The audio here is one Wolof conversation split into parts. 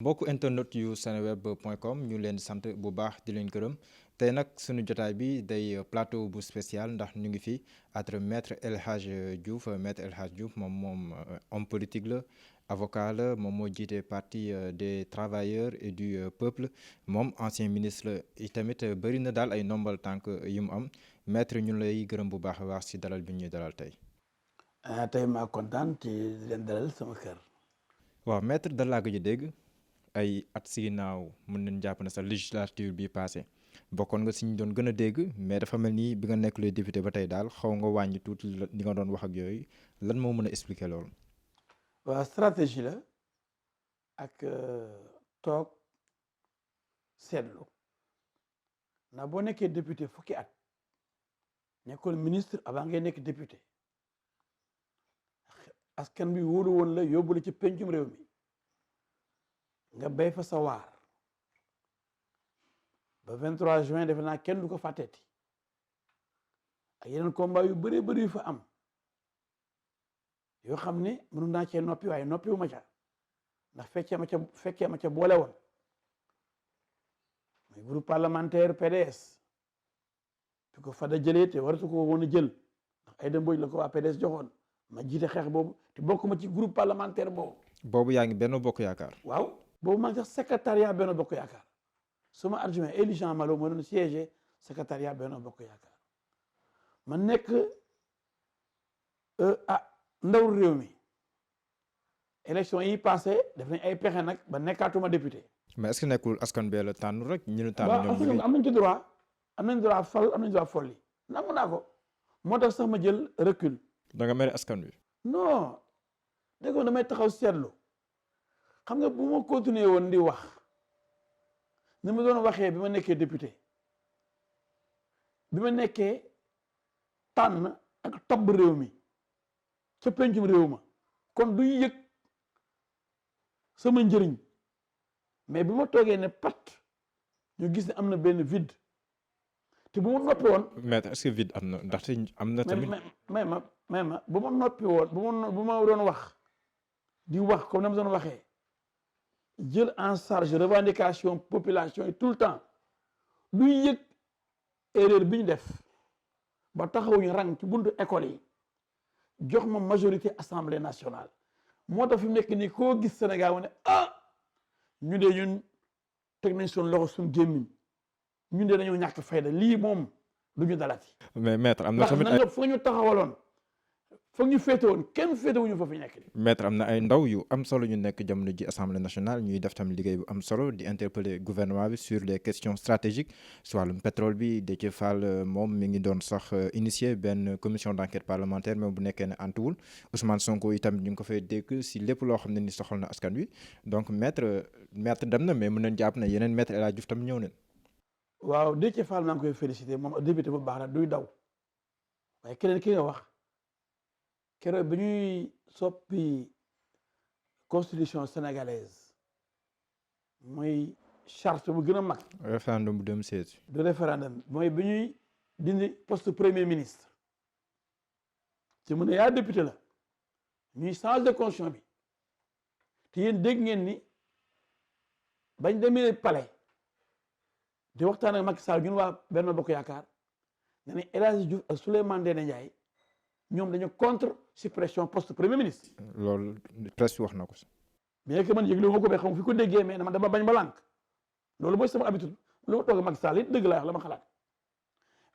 mbokku internet yu seneweb.com ñu leen di sant bu baax di leen gërëm tey nag suñu jotaay bi day plateau bu spécial ndax ñu ngi fi entre maître El Hadj Diouf maître El Hadj Diouf moom homme politique la avocat la moom moo jiite parti des travailleurs et du peuple moom ancien ministre la itamit bëri na daal ay nombal tànk yu mu am maître ñu lay gërëm bu baax a baax si dalal bi ñuy dalal tey. tey maa kontaan ci leen dalal sama kër. waaw maître da laa gëj a dégg. ay at si ginnaaw mën nañ jàpp ne sa législature bi passé bokkoon nga si ñu doon gën a dégg mais dafa mel ni bi nga nekk le député ba tey daal xaw nga wàññi tuuti li nga doon wax ak yooyu lan moo mën a expliquer loolu. waaw stratégie la ak toog seetlu ndax boo nekkee député fukki at nekkoon ministre avant ngay nekk député askan bi wóolu woon la yóbbu la ci pencum réew mi. nga béy fa sa waar ba 23 juin defe naa kenn du ko fàtteeti ak yeneen combat yu bëree bëri yu fa am yoo xam ne mënu naa cee noppi waaye noppi wu ma ca ndax fekkee ma ca boole woon muy groupe parlementaire PDS fi ko Fada jëlee te waratu ko woon a jël ndax Aïda Mbodj la ko waa PDS joxoon ma jiite xeex boobu te bokk ma ci groupe parlementaire boobu. boobu yaa ngi Benno Bokk Yaakaar. waaw. boobu maa ngi sax secrétariat Benno Bokk Yaakaar suma adjoint Élie Jean Malo moo doon siège secrétariat Benno Bokk Yaakaar ma nekk ndaw réew mi élection yi passé def nañ ay pexe nag ba nekkaatuma député. mais est-ce que nekkul askan bee la tànn rek ñu la tànn ñoom am nañ ci droit am nañ droit fal am nañ droit folli nangu naa ko moo tax sax ma jël recul. da nga mere askan wi. non dégg nga damay taxaw seetlu. xam nga bu ma continuer woon di wax ni ma doon waxee bi ma nekkee député bi ma nekkee tànn ak tabb réew mi ca pencum réew ma kon du yëg sama njëriñ mais bi ma toogee ne pat ñu gis ne am na benn vide te bu ma noppi woon. mais est-ce que vide am na ndaxte am na tamit. mais bu ma noppi woon bu ma doon wax di wax comme na ma doon waxee. jël en charge revendication population yi tout le temps luy yëg erreur bi ñu def ba taxawuñu rang ci buntu école yi jox ma majorité assemblée nationale moo tax fi mu nekk nii koo gis Sénégal wane ñu de ñun teg nañ suñu loxo suñu gémmiñ ñun de dañoo ñàkk fayda lii moom du ñu dalati. mais maître am na tamit ndax nag foog ñu taxawaloon foog ñu féete woon kenn féete wuñu fa fi nekk nii. maître am na ay ndaw yu am solo ñu nekk jamono ji assemblée nationale ñuy def tam liggéey bu am solo di interpeller gouvernement bi sur les questions stratégiques si wàllum pétrole bi Déthié Fall moom mi ngi doon sax initier benn commission d'enquête parlementaire même bu nekkee ne antuwul Ousmane Sonko itam ñu ngi ko fay dégg si lépp loo xam ne ni soxal na askan wi donc maître dem na mais mën nañ jàpp ne yeneen maître El Hadj Diouf tam ñëw nañ. waaw Déthié Fall maa ngi koy féliciter moom député bu baax la duy daw waaye keneen ki nga wax. keroog bi ñuy soppi constitution sénégalaise mooy charte bu gën a mag. référendum bu 2016. du référendum mooy bi ñuy dindi poste premier ministre ci mu ne yaa député la ñuy changer constitution bi te yéen dégg ngeen ni bañ demee palais di waxtaan ak Macky Sall ñun waa Benno Bokk Yaakaar nga ne El Hadji Diouf ak Souleymane Ndéné Ndiaye ñoom dañu contre suppression poste premier ministre. loolu presse wax na ko si. bien que man yëgle ma ko ba xam fi ko déggee mais dama bañ ba lànk loolu mooy sama habitude lu ma toog Macky Sall it dëgg laa wax la ma xalaat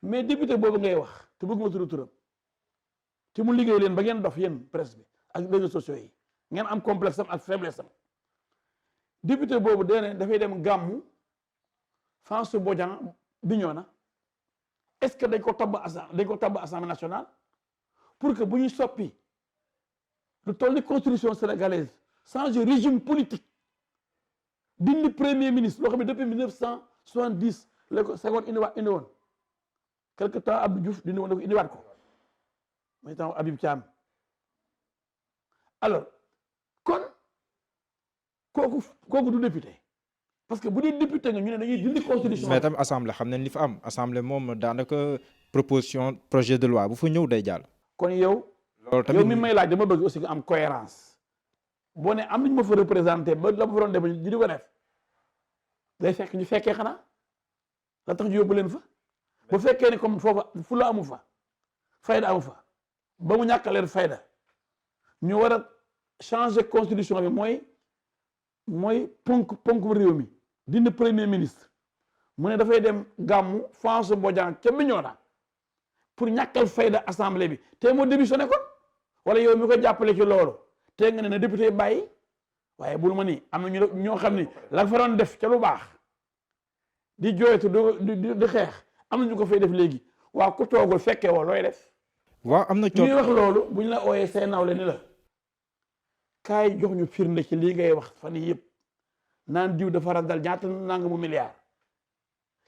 mais député boobu ngay wax te bëgguma tudd turam te mu liggéey leen ba ngeen dof yéen presse bi ak réseaux sociaux yi ngeen am complexe am ak faiblesse am député boobu dafay dem gàmmu François Bodian Bignona est-ce que dañ ko tabb assemblée nationale. pour que bu ñu soppi lu toll ni constitution sénégalaise changer régime politique dindi premier ministre loo xam ne depuis 1970 la ko Senghor indi woon quelque temps Abdou Diouf dindi woon na ko indiwaat ko mooy temps Habib Thiam alors kon kooku du député parce que bu dee député nga ñu ne dañuy dindi constitution. mais tam assemblée xam nañ li fa am assemblée moom daanaka proposition projet de loi bu fa ñëw day jàll. kon yow. loolu tamit yow mi may laaj dama bëgg aussi nga am cohérence boo ne am nañu ma fa représenté ba la ma fa doon def ñu di ko def day fekk ñu fekkee xanaa la tax ñu yóbbu leen fa bu fekkee ne comme foofa fu la amu fa fayda amu fa ba mu ñàkk leen fayda ñu war a changer constitution bi mooy ponk réew mi dina premier ministre mu ne dafay dem gàmmu François Bodian ca Bignona pour ñàkkal fayda assemblée bi te moo démissionné kon wala yow mi ko jàppale ci loolu te nga ne na député bàyyi waaye bul ma ni am na ñoo xam ni la fa doon def ca lu baax di jooytu di xeex am na ñu ko fay def léegi waaw ku toogul fekkee woo looy def. waaw am na ñuy wax loolu bu ñu la ooyee say nawle ni la kaay jox ñu firnde ci lii ngay wax fan yii yëpp naan diw dafa randal ñaata nangamu milliard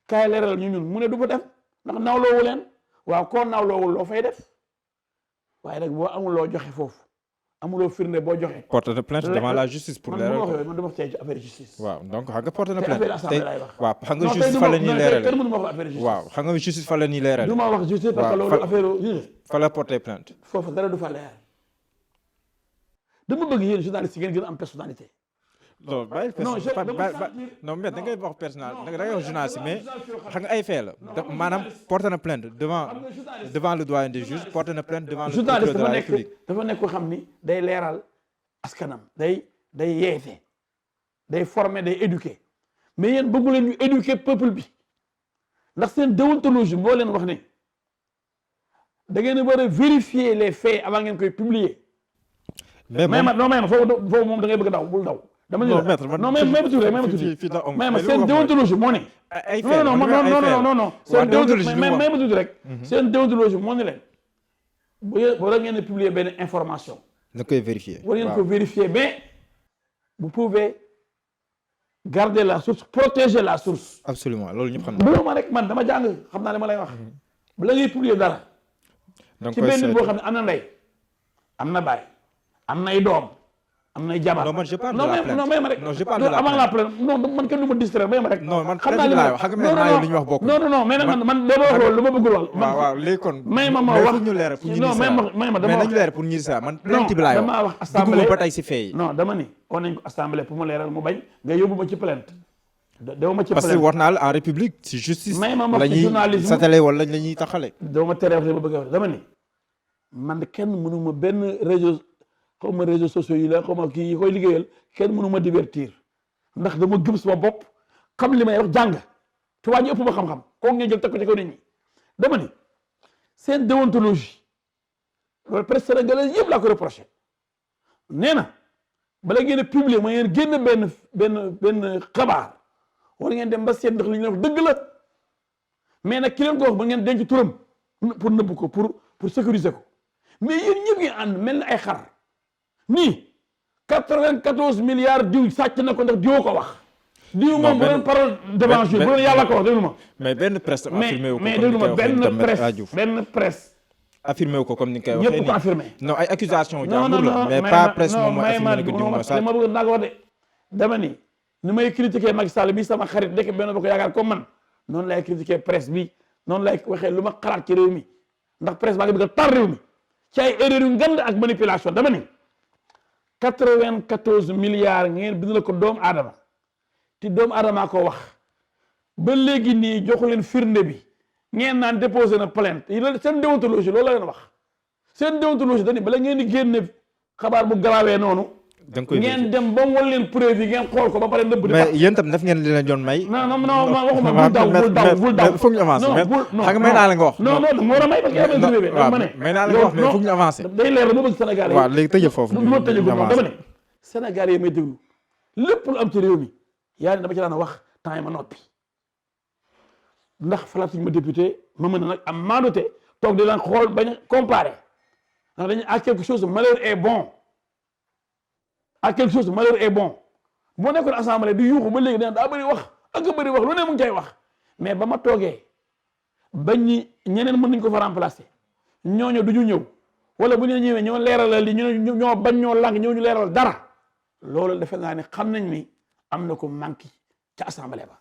kaay leeral ñu ñun mu ne du fa def ndax nawloowu leen waaw koo nawloowul loo fay def waaye nag boo amuloo joxe foofu amuloo firnde boo joxe. porte de plainte devant la justice pour leeral man dama wax ci affaire justice. waaw donc xam nga porte de plainte affaire assemblée laay wax. waaw xam nga justice fa la ñuy leerale kenn mënu ma wax affaire justice. waaw xam nga justice fa la ñuy leerale. du ma wax justice parce que loolu affaire fa la porter plainte. foofu dara du fa leer dama bëgg yéen journaliste yi ngeen gën a am personnalité. non bàyyi non mais da ngay wax personnalité da ngay wax journaliste mais xam nga ay fee la maanaam porte na plainte devant le doyen des juges porte na plainte devant le procureur de la République. dafa nekk ko xam ni day leeral askanam day yeete day former day éduquer mais yéen bëggu leen ñu éduquer peuple bi ndax seen déontologie moo leen wax ne da ngeen a war a vérifier les faits avant ngeen koy publier. mais ma foofu moom da ngay bëgg daw bul daw. dama ne la non mais même tuuti rek même tuuti mais seen déontologie moo ne. ay non seen déontologie même tuuti rek. seen déontologie moo ne leen. war ngeen a publier benn information. na koy vérifier. war ngeen ko vérifier mais vous pouvez garder la source protéger la source. absolument loolu ñëpp xam na. ma rek man dama jàng xam naa li ma lay wax. bala ngay publier dara. donc ci benn nit boo xam ne am na ndey am na baay am nay doom. am nay jabar non man je parle de la plainte non may ma rek non je parle de la avant la plainte plainte non man kenn du ma distraire may ma rek. non man xam naa li ma wax xam nga li ñu wax bokkul. non mais nag man dama wax loolu lu ma bëggul wax. waaw léegi kon. may ma wax ñu leer pour ñu non may ma dama mais wax nañu leer pour ñu sa man plainte bi laay wax damaa wax assemblée dugguma ba tey si fee yi. non dama ni on nañ ko assemblée pour ma leeral mu bañ nga yóbbu ma ci plainte. dama ma ci plainte parce que wax naa la en république si justice. may ma wax ci la journalisme ñuy satale wala la ñuy taxale. dama tere ma bëgg a wax dama ni man kenn mënu ma benn réseau xaw ma réseaux sociaux yi la xaw ma kii yi koy liggéeyal kenn mënu ma divertir ndax dama gëm sama bopp xam li may wax jàng te waa ji ëpp ma xam-xam kooku ngeen jël teg ko ci kaw nit ñi dama ni seen déontologie loolu presse sénégalaise yëpp laa ko reproché nee na bala ngeen a publier ma ngeen génn benn xabaar war ngeen dem ba seet ndax li ñu wax dëgg la mais nag ki leen ko wax ba ngeen denc turam pour nëbb ko pour sécuriser ko mais yéen ñëpp ngeen ànd mel na ay xar nii 94 milliards diw sàcc na ko ndax diwoo ko wax. diw moom bu doon parole devant juge bu doon yàlla ko wax déglu ma. mais benn presse affirmé wu ko mais déglu ma benn presse. affirmé wu ko comme ni nga koy waxee nii ñëpp ko affirmé. non ay accusation jàmbur la mais pas presse moom mooy affirmé ko diw moo sàcc. ma bëgg naa ko wax de dama ni may critiquer Macky Sall bi sama xarit nekk benn bokk yaakaar comme man noonu lay critiquer presse bi noonu lay waxee lu ma xalaat ci réew mi ndax presse baa ngi bëgg a tar réew mi ci ay erreur yu ngand ak manipulation dama ni 94 milliards ngeen bind la ko doomu aadama te doomu aadama ko wax ba léegi nii joxu leen firnde bi ngeen naan déposé na plainte seen déontologie loolu la leen wax seen déontologie dañu bala ngeen di génne xabaar bu garaawee noonu. da nga koy ngeen dem ba mu wal leen preuve yi ngeen xool ko ba pare nëbb. mais yéen tam daf ngeen leen doon may. non waxuma bul daw foog ñu avancer mais xam nga may naa la nga wax. non moo war a may parce que yaa ngi leen waaw may naa la nga wax mais foog ñu avancer. day leer ba bëgg Sénégal yi. waaw léegi tëjee foofu du ma tëjee dama ne Sénégal yi may déglu lépp lu am ci réew mi yaa ne dama ci daan wax temps yi ma noppi ndax falatuñ ma député ma mën a nag am maandute toog di leen xool bañ a comparer ndax dañu à quelque chose malheur est bon à quelque chose malheur est bon boo nekkoon assemblée du yuuxu ba léegi daa bëri wax ak bëri wax lu ne mu ngi cay wax mais ba ma toogee bañ ñi ñeneen mën nañ ko fa remplacer ñooñu du ñu ñëw wala bu ñu ñëwee ñoo leeralal li ñoo bañ ñoo lànk ñoo ñu leeral dara loolu defe naa ne xam nañ ni am na ko manqué ca assemblée ba.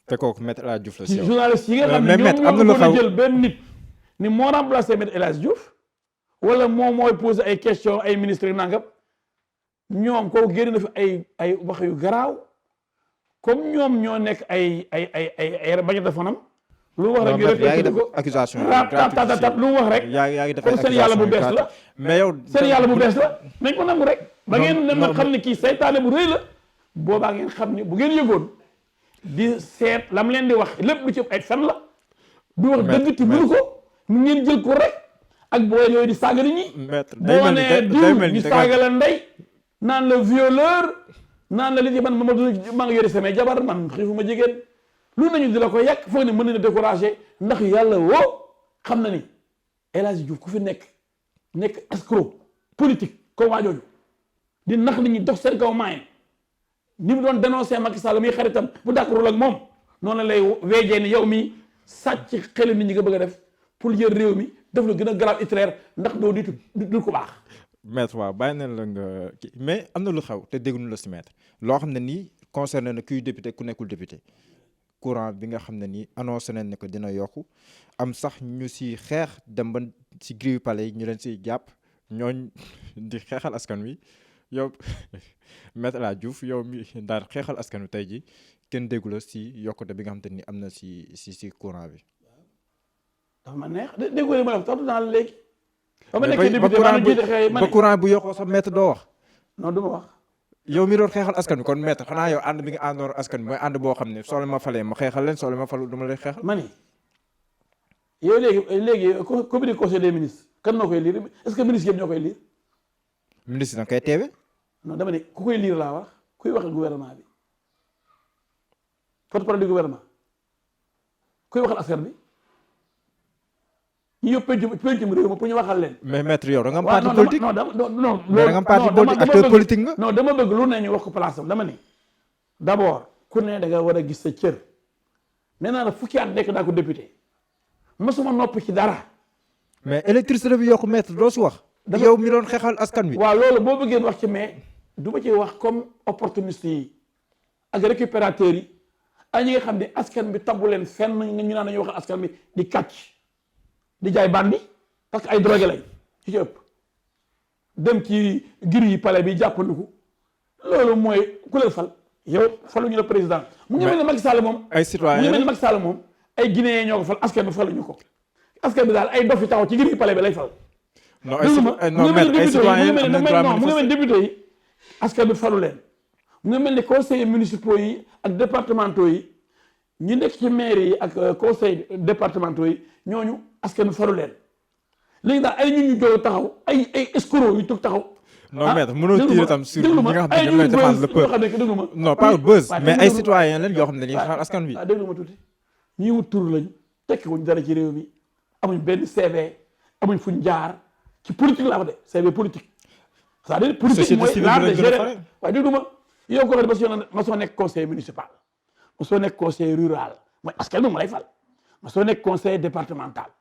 te kooku Maître El Hadji Diouf la si yow journaliste yi nga xam ne ñoom ñoo mën a jël benn nit ni moo remplacé Maître El Hadji Diouf wala moom mooy poser ay questions ay ministres yu nangam ñoom kooku génn na fi ay wax yu garaaw comme ñoom ñoo nekk ay bañ a defoonam. lu wax rek yaa ngi def accusation tat lu wax rek. yaa ngi def comme seen yàlla bu bees la. mais yow seen yàlla bu bees la nañ ko nangu rek. ba ngeen dem nag xam ne kii saytaane bu rëy la. boobaa ngeen xam ne bu ngeen yëgoon di seet lam leen di wax lépp lu ci ay fen la. du wax dëgg ti mënu ko mu ngeen jël ko rek. ak boo yooyu di saaga nit ñi. boo nee diw ñu saaga la ndey. naan la violeur naan la li ci man maa ngi yore samay jabar man xiifuma jigéen. lu nañu di la ko yàq foog ne mën nañu décourager ndax yàlla woo xam na ni El Hadji Diouf ku fi nekk escroc politique comme waa jooju di nax nit ñi dox seen kaw maayen ni mu doon dénoncer Macky Sall muy xaritam bu d'accordul ak moom noonu la lay weejee ni yow mi sàcc xelu nit ñi nga bëgg a def pour jël réew mi def lu gën a grave itinéraire ndax doo du ko baax. maître waaw bàyyi na la nga kii mais am na lu xew te dégguñu la si maître loo xam ne nii concerné na kuy député ku nekkul député. courant bi nga xam ne nii annoncé nañ ne ko dina yokku am sax ñu si xeex dem ba si grille palais yi ñu leen si jàpp ñooñ di xeexal askan wi yow Maître El Hadji Diouf yow mi daal xeexal askan wi tey ji kenn déggu la si yokkute bi nga xam te ni am na si courant bi. dafa ma neex déggu la ma def tontu naa la léegi. ba ma nekkee député maa ngi jiite xëy ba courant bu yokkoo sax maître doo wax. non du ma wax. yow mi doon xeexal askan wi kon maître xanaa yow ànd bi nga àndoon askan wi mooy ànd boo xam ne soo leen ma falee ma xeexal leen soo leen ma falu dama lay xeexal. ma ni yow léegi comité conseil des ministres kan noo koy lire est-ce que ministre yëpp ñoo koy lire. ministre da nga koy teewe. non dama ne ku koy lire laa wax kuy waxal gouvernement bi porte-parole du gouvernement kuy waxal askan bi ñu yëpp pencum réew ma pour ñu waxal leen. mais maître yow da nga am parti politique non non da nga am parti politique acteur politique nga. non dama bëgg lu ne ñu wax ko place am dama ni d'abord ku ne da nga war a gis sa cër nee naa la fukki at nekk naa ko député mosuma nopp ci dara. mais électricité bi yokku maître doo si wax. yow mi doon xeexal askan wi. waaw loolu boo bëggee wax ci mais du ma ci wax comme opportuniste yi ak récupérateurs yi ak ñi nga xam ne askan bi tabu leen fenn ñu naan dañuy waxal askan bi di kàcc di jaay bandi parce que ay drogué lañ ci ëpp dem ci gir yi palais bi jàppandiku loolu mooy ku leen fal yow faluñu la président. mu ngi mel ne Macky Sall moom. ay citoyen mu ngi mel ne Macky Sall moom ay guinéen ñoo ko fal askan bi faluñu ko askan bi daal ay dof yi taxaw ci gir yi palais bi lay fal. non ay citoyen mu ngi mel député yi askan bi falu leen mu ngi mel ni conseillers municipaux yi ak départementaux yi ñi nekk ci maire yi ak conseil départementaux yi ñooñu askan bi falu leen léegi daal ay ñu jóg taxaw ay escrocs yu toog taxaw. non maître mënoo tirer tam sur ñi nga xam ne ñoom lay défendre le peuple non pas buzz mais ay citoyen lañ yoo xam ne dañuy xaar askan wi. déglu ma tuuti ñi wut tur lañ tekki wuñ dara ci réew mi amuñ benn CV amuñ fuñ jaar ci politique laa ko de CV politique c'est-à-dire politique mooy l'art de gérer waaye déglu ma yow ko xam ma soo nekk conseil municipal ma soo nekk conseil rural mooy askan bi ma lay fal ma soo nekk conseil départemental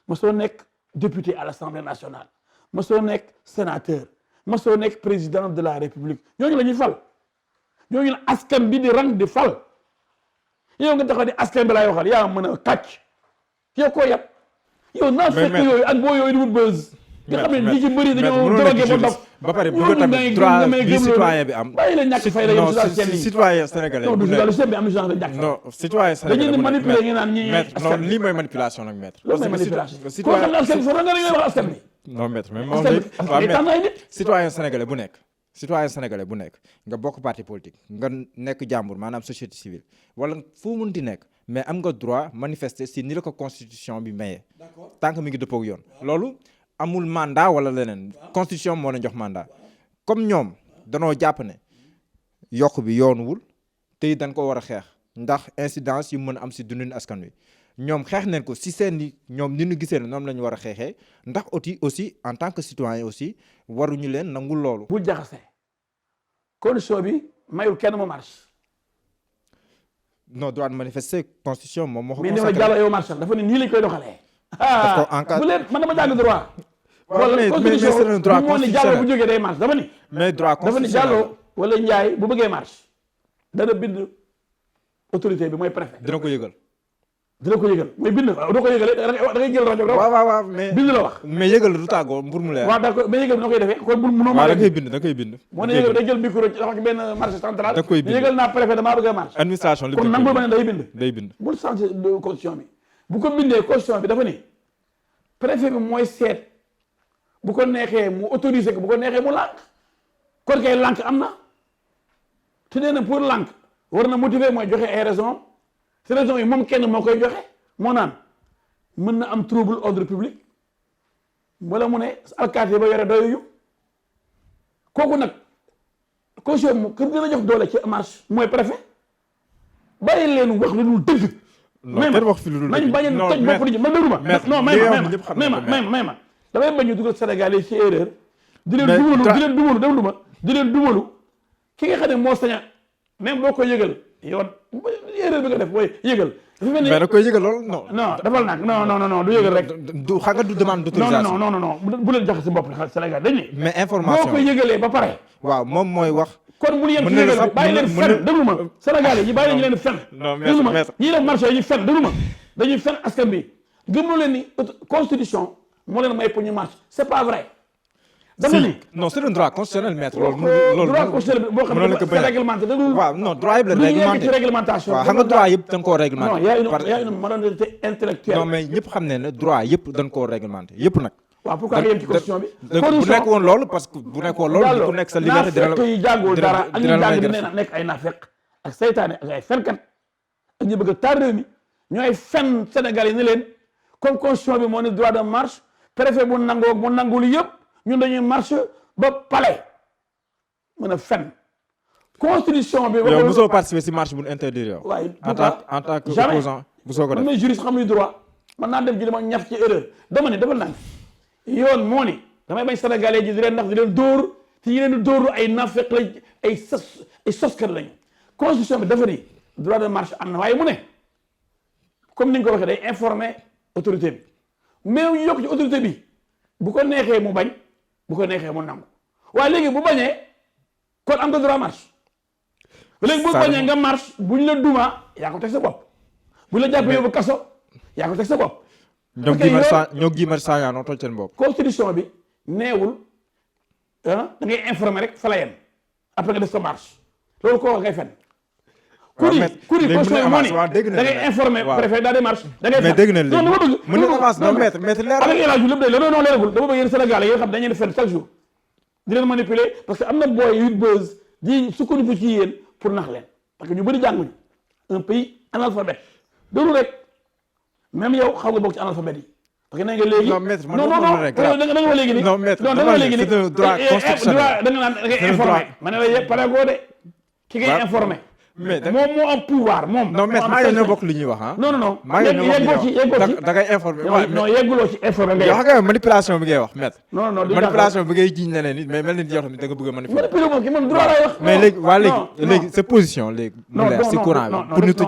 ma soo nekk député à l'Assemblée nationale ma soo nekk sénateur ma soo nekk président de la république ñooñu la ñuy fal ñooñu la askan bi di rang di fal yow nga taxaw ni askan bi laay waxal yaa mën a kàcc yow koo yab yow naa fekk yooyu ak boo yooyu di wut buzz nga xam ne ñi ci bëri dañoo drogué ba dof ba pare bëgg tamit droit bi citoyen bi am bàyyi la ñàkk fay la yow citoyen sénégalais non du journaliste bi am na journaliste ñàkk non citoyen sénégalais dañuy manipuler ñu naan ñi maître non lii mooy manipulation nag maître loolu mooy manipulation koo xam ne askan bi fa nga wax askan bi non maître mais moom léegi citoyen sénégalais bu nekk citoyen sénégalais bu nekk nga bokk parti politique nga nekk jàmbur maanaam société civile wala fu munti nekk mais am nga droit manifester si ni la ko constitution bi mayee tant que mi ngi dëppoo ak yoon loolu amul mandat wala leneen constitution moo leen jox mandat comme ñoom danoo jàpp ne yokk bi yoonuwul te dañ ko war a xeex ndax incidence yu mën a am si dundin askan wi ñoom xeex nañ ko si seen i ñoom ni ñu gisee ne ñoom la ñu war a xeexee ndax aussi en tant que citoyen aussi waruñu leen nangul loolu. bu jaxase condition bi mayul kenn mu marche. non droit de manifester constitution moom moo ko. mais ni ma jàll yow marche dafa ne nii lañ koy doxalee. bu leen man dama jàng droit. wala mais droit moo ni jàllo bu jógee day marche dafa ni. mais droit dafa ni jàllo wala njaay bu bëggee marche dana bind autorité bi mooy préfet. dina ko yëgal. dina ko yëgal mooy bind doo ko yëgalee da ngay jël rajo waaw mais bind la wax mais yëgal du tàggoo pour mu leer. waaw d'accord mais yëgal bi noo koy defee kon bul mënoo waaw da koy bind moo ne yëgal day jël micro dafa ci benn marché central da koy bind yëgal naa préfet damaa bëgg a marché administration li kon nangul ma ne day bind bul changer constitution bi bu ko bindee constitution bi dafa ni préfet bi mooy seet bu ko neexee mu autorisé ko bu ko neexee mu lànk kon kay lànk am na te nee na pour lànk war na motiver mooy joxe ay raison te raison yi moom kenn moo koy joxe moo naan mën na am trouble ordre public wala mu ne alkaati ba yore doyuyu kooku nag constitution mu kër gën a jox doole ci marche mooy préfet bàyyi leen wax lu dul dëgg non kenn wax fi lu dul dëgg nañ bañ a toj bopp nit ñi ma déglu ma non may ma damay bañ ñu dugal Sénégal yi ci erreur di leen dumalu ki nga xam ne moo sañ a même boo ko yëgal yoon erreur bi nga def booy yëgal dafa mel ni mais da koy yëgal loolu non dafal nag non du yëgal rek du xam nga du demande d'autorisation non bu leen jaxase bopp Sénégal dañ ne mais information boo ko yëgalee ba pare waaw moom mooy wax kon bul yem ci yëgal bi bàyyi leen fen déglu ma Sénégal yi bàyyi leen ñu leen fen déglu ma ñi def marché yi ñu fen déglu ma dañuy fen askan bi gëmloo leen ni constitution moo leen may pour ñu marche c'est pas vrai dama ni non c'est un droit constitutionnel maître loolu droit constitutionnel boo xam ne c'est réglementé déglu waaw non droit yëpp la réglementé ci réglementation waaw xam nga droit yëpp dañ koo réglementé non y a une malhonnêteté intellectuelle non mais ñëpp xam ne droit yëpp dañ koo réglementé yëpp nag waaw pourquoi nga yem ci constitution bi bu nekk woon loolu parce que bu nekk woon loolu ku nekk sa liberté dina la naafeq yi jàngoo dara ak ñu jàng di nekk ay naafeq ak saytaane ak ay fenkat ak ñu bëgg a taal réew mi ñooy fen Sénégal yi ni leen comme constitution bi moo ni droit de marche préfet bu nangoo bu nangul yëpp ñun dañuy marche ba palais mën a fen constitution bi yow mosoo participer si marche bu interdire yow waaye en tant que opposant mosoo ko def man may juriste xam luy droit man naa dem ji li ma ñaf ci erreur dama ne defal naa yoon moo ni damay bañ sénégalais ji di leen ndax di leen dóor te ñi leen di dóoru ay naafeq lañ ay soskat lañu constitution bi dafa ni droit de marche am na waaye mu ne comme ni nga ko waxee day informer autorité bi mais ñu yokk ci autorité bi bu ko neexee mu bañ bu ko neexee mu nangu waaye léegi bu bañee kon am nga droit marche léegi bu bañee nga marche buñ la duma yaa ko teg sa bopp buñ la jàppee yóbbu kaso yaa ko teg sa bopp ñoo Guy Marius Sagna noo toj seen bopp constitution bi neewul da ngay informer rek fa la yem après nga def sa marche loolu koo ngay fen kuri constitution moo ni da ngay informer préfet daa démarche da ngay mais dégg na non dama bëgg mën na avance non maître leer avec élage lépp day non leeragul dama bëgg yéen Sénégalais yi nga xam dañu leen fen chaque jour di leen manipuler parce que am na booy yu buzz di sukkandiku ci yéen pour nax leen parce que ñu bëri jànguñu un pays analphabète déglu rek même yow xaw nga bokk ci analphabète yi parce que nee nga léegi non maître man non da nga wax léegi ni non maître non da nga wax léegi ni c'est un droit constitutionnel da nga naan da ngay informer ma ne la yëpp pare goo de ki ngay informer moom moo am pouvoir moom non maître maa ngi ñoo bokk li ñuy wax ah non yeggoo ci da ngay informer non yegguloo ci informer nga yow xam nga manipulation bi ngay wax maître non manipulation bi ngay jiiñ leneen nit mais mel ni yow tamit da nga bëgg a manipuler moom ki man droit lay wax mais léegi waa léegi sa position léegi mu leer si courant bi pour ñu tëj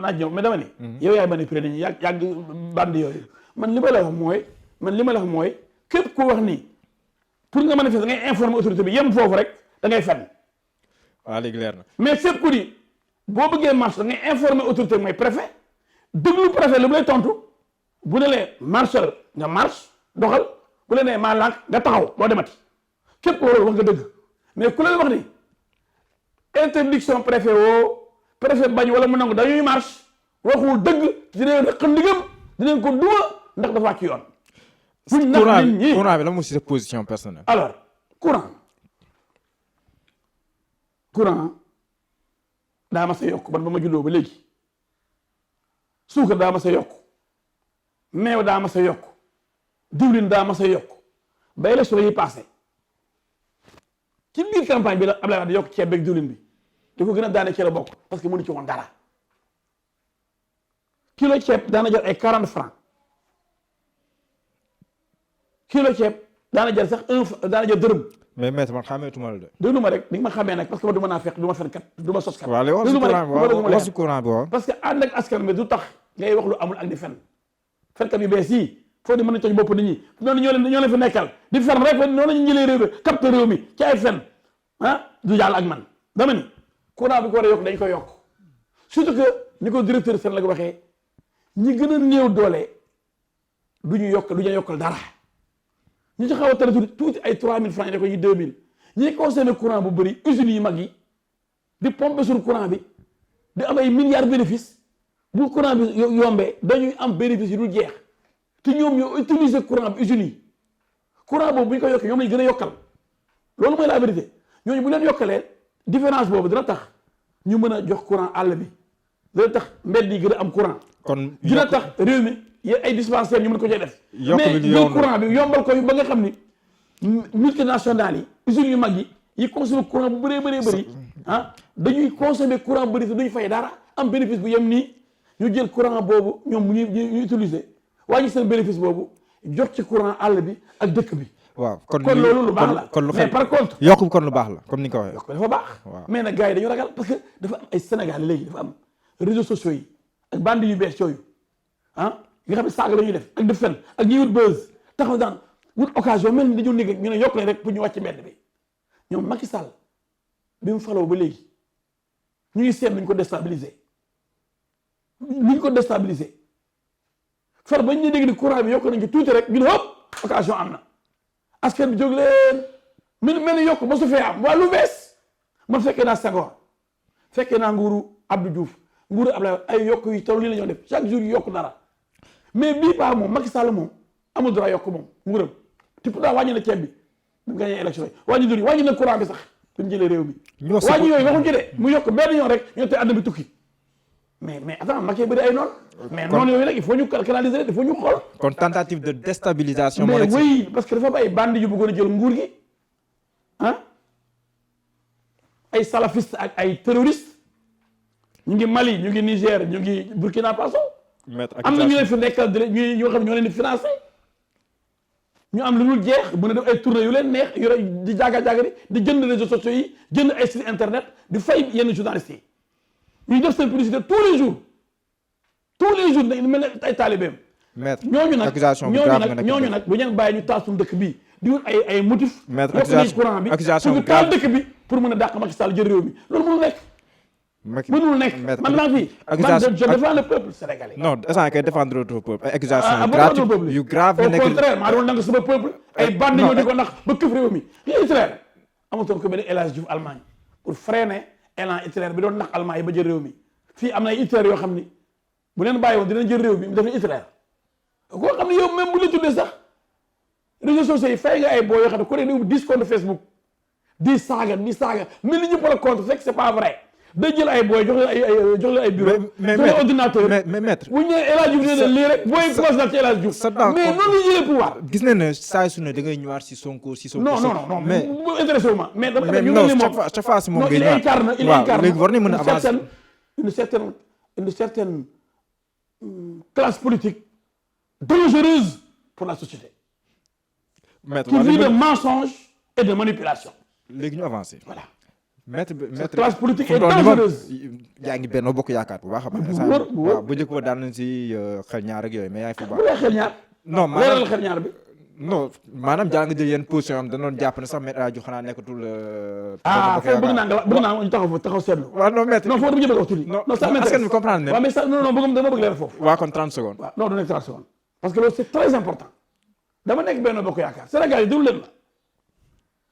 naaj ñëw mais dama ni yow yaay manipuler nit ñi yàgg bandi yooyu man li ma la wax mooy képp ku wax ni pour nga manifester da ngay informer autorité bi yem foofu rek da ngay fenn waaw léegi leer na mais képp ku ni boo bëggee marche da ngay informer autorité bi mooy préfet déglu préfet lu mu lay tontu bu ne lee marchal nga marche doxal bu la nee maa lànk nga taxaw doo demati képp ku warul wax nga dëgg mais ku leen wax ni interdiction préfet woo préfet bañ wala mu nangu dañuy marche waxul dëgg dinañ rëq ndigam dinañ ko duma ndax dafa wàcc yoon. buñ nax nit ñi courant bi la mu si sa position personnelle. alors courant daa ma sa yokk ban ba ma juddoo ba léegi suukar daa ma sa yokk meew daa ma sa yokk diwlin daa ma sa yokk ba élection yi passé ci biir campagne bi la Abdoulaye Wade yokk ceeb beeg diwlin bi di ko gën a daane ci la bokk parce que mënu ci woon dara kilo ceeb daana jar ay 40 francs kilo ceeb daana jar sax daana jar dërëm. mais maître man xàmmeetuma la de. déglu ma rek ni nga ma xàmmee nag parce que man du ma naa fekk du ma fen kat du ma sos kat. waaw léegi wax si courant bi waaw. parce que ànd ak askan bi du tax ngay wax lu amul ak di fen fenkat yu bees yi foo di mën a toj bopp nit ñi noonu ñoo leen fi nekkal di fen rek noonu la ñu jëlee réew mi capté réew mi ci ay fen du jàll ak man dama ni courant bi ko war a yokk dañ ko yokk surtout que ni ko directeur Sen la ko waxee ñi gën a néew doole du ñu yokkal dara ñu ci xaw a tane tuuti ay 3000 francs yi ne ko ñu 2000 ñi consommé courant bu bëri usines yu mag yi di pomper sur courant bi di am ay milliards bénéfice bu courant bi yombee dañuy am bénéfice yu dul jeex te ñoom ñoo utiliser courant bi usines yi courant boobu bu ñu ko yokkee ñoom lañ gën a yokkal loolu mooy la vérité ñooñu bu leen yokkalee différence boobu dina tax ñu mën a jox courant àll bi dina tax mbedd yi gën a am courant. kon dina tax réew mi ay dispensaires ñu mën ko cee def. mais bi courant bi yombal ko ba nga xam ni multinationales yi usines yu mag yi consommer courant bu bëree bëri ah dañuy consommer courant bu bëri te duñu fay dara am bénéfice bu yem nii ñu jël courant boobu ñoom ñu utiliser wàññi seen bénéfice boobu jox ci courant àll bi ak dëkk bi. waaw kon loolu lu baax la mais par contre. yokk kon lu baax la comme ni nga ko waxee. yokk dafa baax. waaw mais nag gars yi dañu ragal parce que dafa am ay Sénégalais léegi dafa am réseaux sociaux yi ak bande yu bees yooyu ah nga xam ne saaga la ñuy def ak di fen ak ñuy wut buzz taxaw daan wut occasion mel ni dañoo nekk ñu ne yokk leen rek pour ñu wàcc mbedd bi ñoom Macky Sall bi mu faloo ba léegi ñu ngi seet nuñ ko déstabiliser far bañ ñu dégg ni courant bi yokk nañ ci tuuti rek ñu ne hop occasion am na. askan bi jóg leen mel ni yokk ba su fee am waa lu bees man fekkee naa Senghor fekkee naa nguuru Abdou Diouf nguuru Abdoulaye ay yokk yi taw lii la ñoo def chaque jour yu yokk dara mais bii paa moom Macky Sall moom amul droit yokk moom nguuram te pourtant wàññi na ceeb bi bu gagné élection yi wàññi na courant bi sax bu ñu jëlee réew mi wàññi yooyu waxuñ ci de mu yokk benn yoon rek ñoo te àdduna bi tukki mais attends Macky bëri ay noonu mais noonu yooyu nag il faut ñu canaliser il faut ñu xool. kon tentative de déstabilisation. mais oui parce que dafa am ay bandi yu bëggoon a jël nguur gi ah ay salafiste ak ay terroriste ñu ngi Mali ñu ngi Niger ñu ngi Burkina Faso. am na ñu leen fi nekkal ñoo xam ñoo leen di financé ñu am lu dul jeex mën a def ay tournée yu leen neex yore di jaaga-jaagari di jënd réseaux sociaux yi jënd ay site internet di fay yenn journalistes yi ñuy def seen publicité tous les jours dañu mel ne ay taalibeem. maître ñooñu nag bu ñu bàyyi ñu taal suñu dëkk bi di wut ay motifs. maître accusation pour taal dëkk bi pour mën a dàq Macky Sall jël réew mi loolu mënul nekk. mënul nekk man maa ngi fi je défends le peuple sénégalais. non instant kay défendre le peuple ay accusation yu grave au contraire maa doon nangu sama peuple ay bande ñoo di ko nax ba këf réew mi li Hitler amatoon ko benn El Hadj Diouf Allemagne pour freiner élan Hitler bi doon nax Allemagne yi ba jël réew mi fii am na ay Hitler yoo xam ni bu leen bàyyi woon dinañ jël réew mi mu def ni Hitler koo xam ne yow même bu la tuddee sax réseaux sociaux yi fay nga ay boo yoo xam ne ku ne di 10 compte Facebook di saaga mel ni ñëpp la compte fekk c'est pas vrai day jël ay booy jox leen ay bureau jox ordinateur mais maître bu ñu nee El Hadj Diouf nee na lii rek booy commencé na ci El Hadj Diouf mais noonu la jëlee pouvoir gis nañ ne saa su ne da ngay ñëwaat si Sonko non mais bu intéressé wu ma mais dama ñu ngi chaque fois si moom ngay ñëwaat il incarne léegi war nañ mën a avancer une certaine classe politique dangereuse pour la société qui vit de mensonges et de manipulation léegi ñu avancer voilà maître classe politique est dangereuse yaa ngi Benno Bokk Yaakaar bu baax a baax waaw bu njëkk ba daan nañ si xel ñaar ak yooyu mais yaa ngi fi baax bu dee xel ñaar non maanaam xel ñaar bi non maanaam jaa nga jël yenn position am danoon jàpp ne sax maître El Hadj Diouf xanaa nekkatul fay bëgg naa ñu taxaw seetlu waaw non maître non foofu dama jël wax tuuti non ça m'intéresse askan bi comprendre waaw mais ça non dama bëgg leer foofu waaw kon 30 secondes waaw non du nekk 30 secondes parce que loolu c'est très important dama nekk Benno Bokk Yaakaar Sénégal yi déglu leen la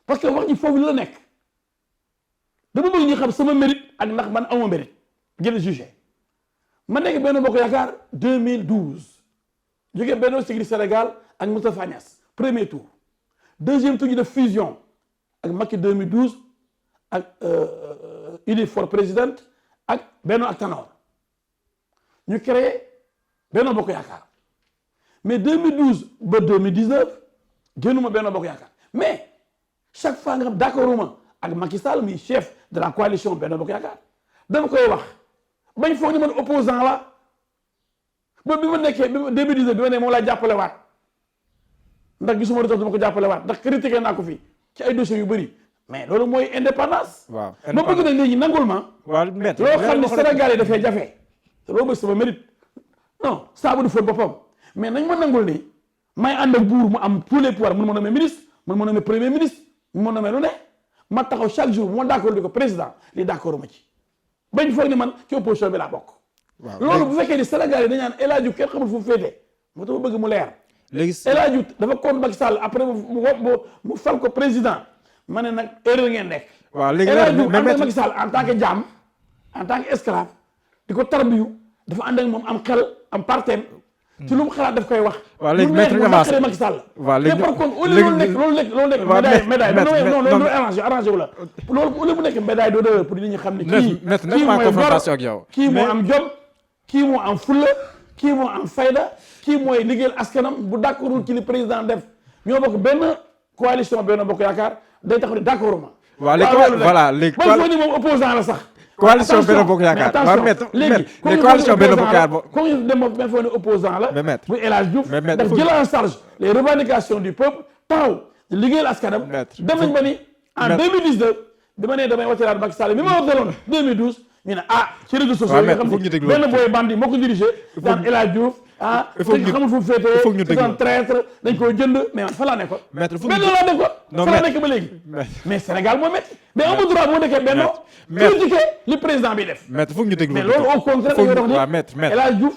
parce que wax ji foofu la nekk dama bëgg ñu xam sama mérite ak ndax man amoo mérite ngeen jugé ma nekk Benno Bokk Yaakaar 2012 jógee Benno Siggil Sénégal ak Moustapha Niasse premier tour deuxième tour ñu def fusion ak Macky 2012 ak Idy for President ak Benno ak Tanor ñu créé Benno Bokk Yaakaar mais 2012 ba 2019 génnuma Benno Bokk Yaakaar mais chaque fois nga xam d'accorduma ak Macky Sall mi chef de la coalition Benno Bokk Yaakaar dama koy wax bañ foog ni man opposant la ba bi ma nekkee 2019 bi ma ne moom laa jàppale waat ndax gisuma tax dama ko jàppale waat ndax critiqué naa ko fii ci ay dossiers yu bëri mais loolu mooy indépendance. waaw ma bëgg nag léegi nangul ma. waaw loo xam ne Sénégal yi dafay jafe. te loolu mooy sama mérite non saabu du fóot boppam mais nañ ma nangul ni may ànd ak buur mu am tous les pouvoirs mun ma nommer ministre mun ma nommer premier ministre mun ma nommer lu ne ma taxaw chaque jour moo d'accord di ko président li d'accord ma ci bañ foog ni man ci opposition bi laa bokk. loolu bu fekkee ni Sénégal yi dañu naan El Hadj Diouf kenn xamul fu mu féete moo tax ma bëgg mu leer. léegi El Hadj Diouf dafa contre Macky Sall après mu fal ko président ma ne nag erreur ngeen nekk. waaw léegi El Hadj Diouf ànd ak Macky Sall en tant que jaam en tant que esclave di ko tarbiyu dafa ànd ak moom am xel am parteem ci lu mu xalaat daf koy wax. waaw léegi maître nga maas Macky Sall. waaw léegi mais par contre au lieu loolu nekk médaille non loolu arrangé wu la loolu au lieu mu nekk médaille d'honneur pour nit ñi xam ne kii mooy confrontation ak yow kii moo am jom kii moo am fulla kii moo am fayda kii mooy liggéeyal askanam bu d'accordul ci li président def ñoo bokk benn coalition benn bokk yaakaar day tax ne d'accord ma. waaw léegi voilà léegi ba ni moom opposant la sax. coalition Benno Bokk Yaakaar waaw maître léegi coalition Benno Bokk Yaakaar comme ñu dem ba foo ne opposant la bu El Hadj Diouf daf jël en charge les revendications du peuple taxaw liggéeyal askanam dem nañ ba ni en 2019 bi ma nee damay wàccalaat Macky Sall mi ma wàccaloon 2012 ñu ne ci réseaux sociaux yi nga xam ne benn booy bandi moo ko dirigé daan El Hadj Diouf xamul fu mu féetee c'est un traître dañ koo jënd mais man fa laa nekkoon benn laa nekkoon fa laa nekk ba léegi mais Sénégal moo métti mais amul droit boo nekkee benno critiquer li président bi def maître foog ñu déglu mais loolu au contraire da nga wax ni El Hadj Diouf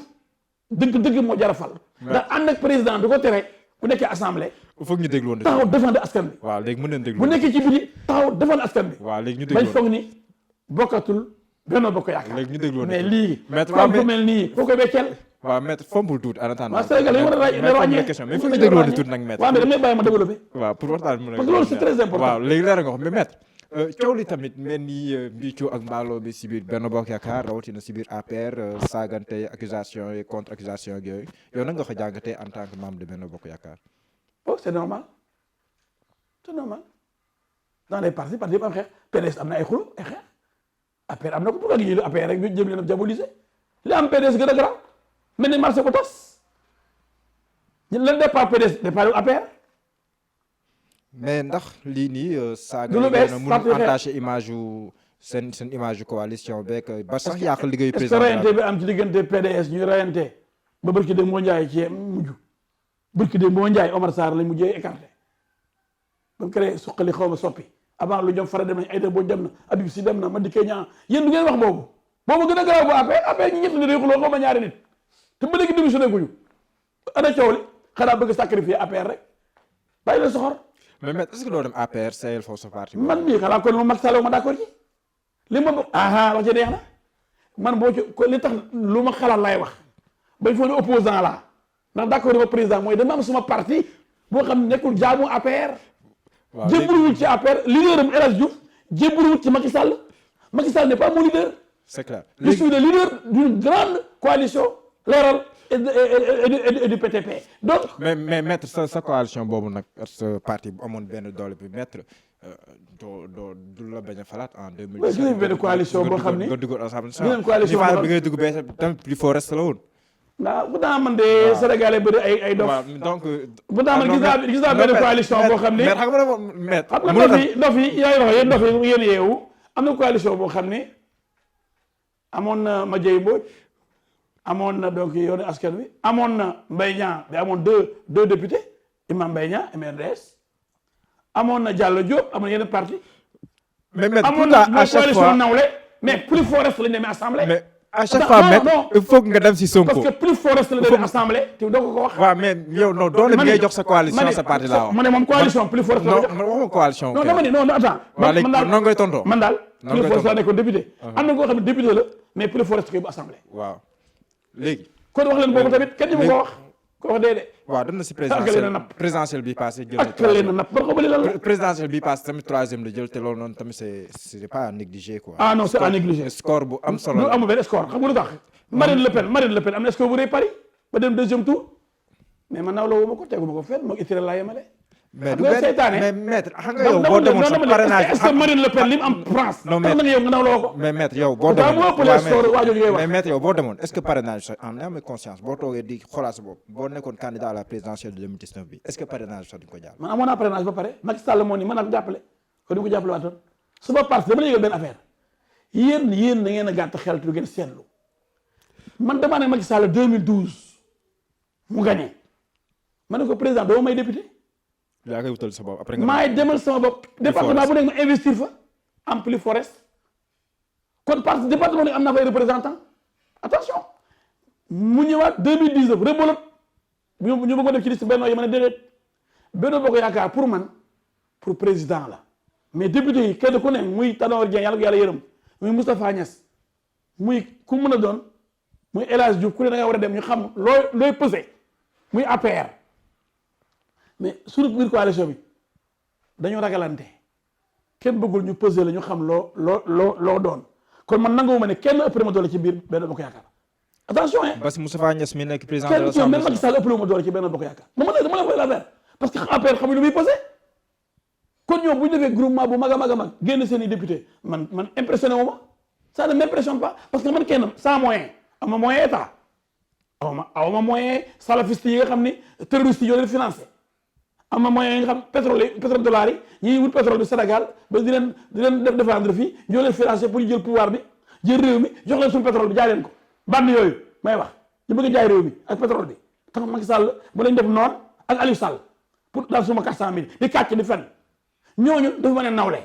dëgg moo jar a fal ndax ànd ak président du ko tere bu nekkee assemblée foog ñu déglu woon taxaw défendre askan bi waaw léegi mën nañ déglu bu nekkee ci biti taxaw défendre askan bi waaw léegi ñu déglu bañ foog ni bokkatul Benno Bokk Yaakaar léegi ñu déglu woon mais lii maître ku mel nii foo koy beccel waaw maître fompul tuuti en attendant waaw Sénégal yi war a ràññee question mais foog ñu déglu woon tuuti nag maître waaw mais damay bàyyi ma développé waaw pour waxtaan mën parce que loolu c'est très important waaw léegi leer nga wax mais maître coow li tamit mel ni mbiicoo ak mbaaloo bi si biir Benno Bokk Yaakaar rawatina si biir APR saagante accusation yi contre accusation ak yooyu yow nag nga ko jàngatee en tant que membre de Benno Bokk Yaakaar oh c'est normal dans les partis yëpp am xeex PDS am na ay xuloo ay xeex APR am na ko pour nga APR rek ñu jëm leen a diaboliser li am PDS gën a garaaw mel ni marché ko tas lan départ PDS départ APR mais ndax lii nii saaga du lu bees mun entaché image yu seen image yu coalition beeg ba sax yàq liggéeyu président est-ce que rayante bi am ci diggante PDS ñuy rayante ba barki de moo njaay ci mujj barki de moo njaay Omar Sarr lañ mujjee écarté ba mu créé suqali xaw ma soppi avant lu jom fara dem nañ Aïda Mbodj dem na Habib Sy dem na Madické Niang yéen du ngeen wax boobu gën a garaaw bu APR ñu ñett ni day xuloo xaw ma ñaari nit te ba léegi démissionné guñu ana coow li xanaa bëgg sacrifier APR rek bàyyi leen soxor mais est-ce que doo dem APR sayel foofu sa parti man mii xanaa kon moom Macky Sall ma d'accord ci li ma wax ci neex na man boo ci li tax lu ma xalaat laay wax bañ foo ne opposant laa ndax d'accord ma président mooy dama am suma parti boo xam ne nekkul jaamu APR jébbaluwul ci APR leader am El Hadj Diouf jébbaluwul ci Macky Sall Macky Sall n'est pas mon leader c'est clair je suis le leader d'une grande coalition Leral et du PTP donc mais maître sa coalition boobu nag sa parti bu amoon benn doole bi maître du la bañ a falaat en 2017 gis benn coalition boo xam ni nga dugg assemblée beneen coalition bi ngay dugg bee tamit plus fort reste la woon waaw bu daa man de Sénégalais bëri ay dof donc bu daa man gis naa benn coalition boo xam ni xam nga maître xam nga ndof yi yaa ngi wax yéen ndof yi yéen yeewu am na coalition boo xam ni amoon na Madiaye Mbodj amoon na donc Yewwi Askan Wi amoon na Mbaye Niang bi amoon deux députés Imam Mbaye Niang MRDS amoon na Diallo Diop amoon yeneen parti mais maître amoon na coalition nawle mais plus fort reste lañu demee assemblée mais à chaque fois maître il faut nga dem si Sonko parce que plus fort reste la demee assemblée te doo ko wax waaw mais yow non doole bi ngay jox sa coalition sa parti laa wax ma ne moom coalition plus fort la jox non waxuma coalition non dama ne non attends man daal noonu ngay tontoo man daal plus fort la nekkoon député am na koo xam ne député la mais plus fort reste koy bu assemblée waaw léegi kon wax leen boobu tamit kenn ñu ma ko wax ko wax dee de waaw dem na si présidentielle bi passé jël ak leen napp ba ko bëri lan la présidentielle bi passé tamit troisième la jël te loolu noonu tamit c'est pas à négliger quoi ah non c'est à négliger score bu am solo lu amul benn score xam nga lu tax Marine Le Pen am na score bu rëy Paris ba dem deuxième tour mais man naaw la woo ma ko tegu ma ko fenn moo ittiré laa yemale mais du mais maître xam nga yow boo demoon sa parrainage est-ce que Marine Le Pen li mu am France non mais yow nga naaw la woo ko mais maître yow boo demoon mais maître yow boo demoon est-ce que parrainage sax en âme et conscience boo toogee di xoolaat sa bopp boo nekkoon candidat à la présidentielle de 2019 bi est-ce que parrainage sax di ko jàll man amoon naa parrainage ba pare Macky Sall moo ni mën naa ko jàppale kon di ko jàppale waatoon suma parti dama la yëgal benn affaire yéen na ngeen a gàtt xel te du ngeen seetlu man damaa ne Macky Sall 2012 mu gagné ma ne ko président doo may député yaa koy wutal sa bopp après nga maay demal sama bopp département bu nekk ma investir fa am plus forest kon parti département nekk am naa fay représentant attention mu ñëwaat 2019 rebelote ñu bëgg ko def ci liste Benno yi ma ne déedéet Benno Bokk Yaakaar pour man pour président la mais député yi kenn ku ne muy Tanor Dieng yàlla ko yàlla yërëm muy Moustapha Niasse muy ku mën a doon muy El Hadj Diouf ku ne da nga war a dem ñu xam looy pesé muy APR mais suñu biir coalition bi dañoo ragalante kenn bëggul ñu pesé la ñu xam loo doon kon man nanguwuma ne kenn ëpp ma doole ci biir Benno Bokk Yaakaar attention hein. parce que Moustapha Niasse mi nekk président de l'Assemblée kenn même Macky Sall ëpp ma doole ci Benno Bokk Yaakaar dama la koy l'affaire parce que APR xamuñ lu muy pesé kon ñoom bu ñu defee groupement bu mag a mag génn seen i député man impressionné wu ma ça ne m'impressionne pas parce que man kenn sans moyen ama moyen état awma moyen salafiste yi nga xam ni terroriste yi yoo leen financé ama moyen yi nga xam pétrole dollar yi ñiy wut pétrole du Sénégal ba di leen def défendre fii ñoo leen financé pour ñu jël pouvoir bi jël réew mi jox leen suñu pétrole bi jaay leen ko band yooyu may wax ñu bëgg a jaay réew mi ak pétrole bi tax Macky Sall ba lañ def noonu ak Aliou Sall pour daal suma 400 000 di kàcc di fen ñooñu dafa ma ne nawle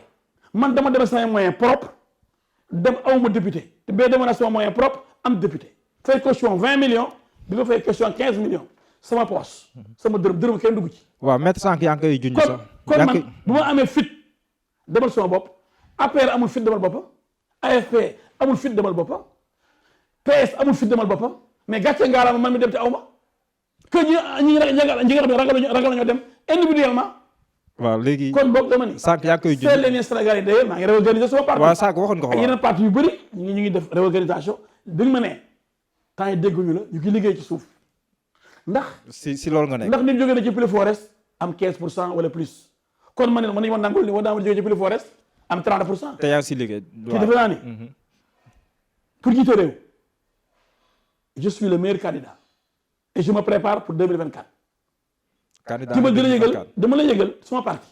man dama dem sama moyen propre dem awma député te bee demoon na sama moyen propre am député fay caution 20 millions bi ma fay caution 15 millions sama poche sama dërëm kenn dugg ci. waaw maître sànq yaa ngi koy junj sax. kon man bu ma amee fit demal sama bopp APR amul fit demal boppam AFP amul fit demal boppam PS amul fit demal boppam mais gàcce ngaaraama man mi dem te awma que ñi nga xam ne ragal nañoo dem individuellement. waaw léegi kon boog dama ni sànq yaa ngi koy junj c'est les Sénégalais d'ailleurs maa ngi réorganiser sama parti. waaw sànq waxoon nga ko ak yeneen parti yu bëri ñu ngi def réorganisation dañ ma ne temps yi dégguñu la ñu ngi liggéey ci suuf ndax. si loolu nga nekk ndax nit jógee na ci Plus Forest am 15% wala plus kon man nañu ma nangul ni ma jógee ci Plus Forest am 30%. te yaa ngi si liggéey. waaw te defe naa ni pour jiite réew je suis le meilleur candidat et je me prépare pour 2024. candidat ki ma gën a yëgal dama la yëgal sama parti.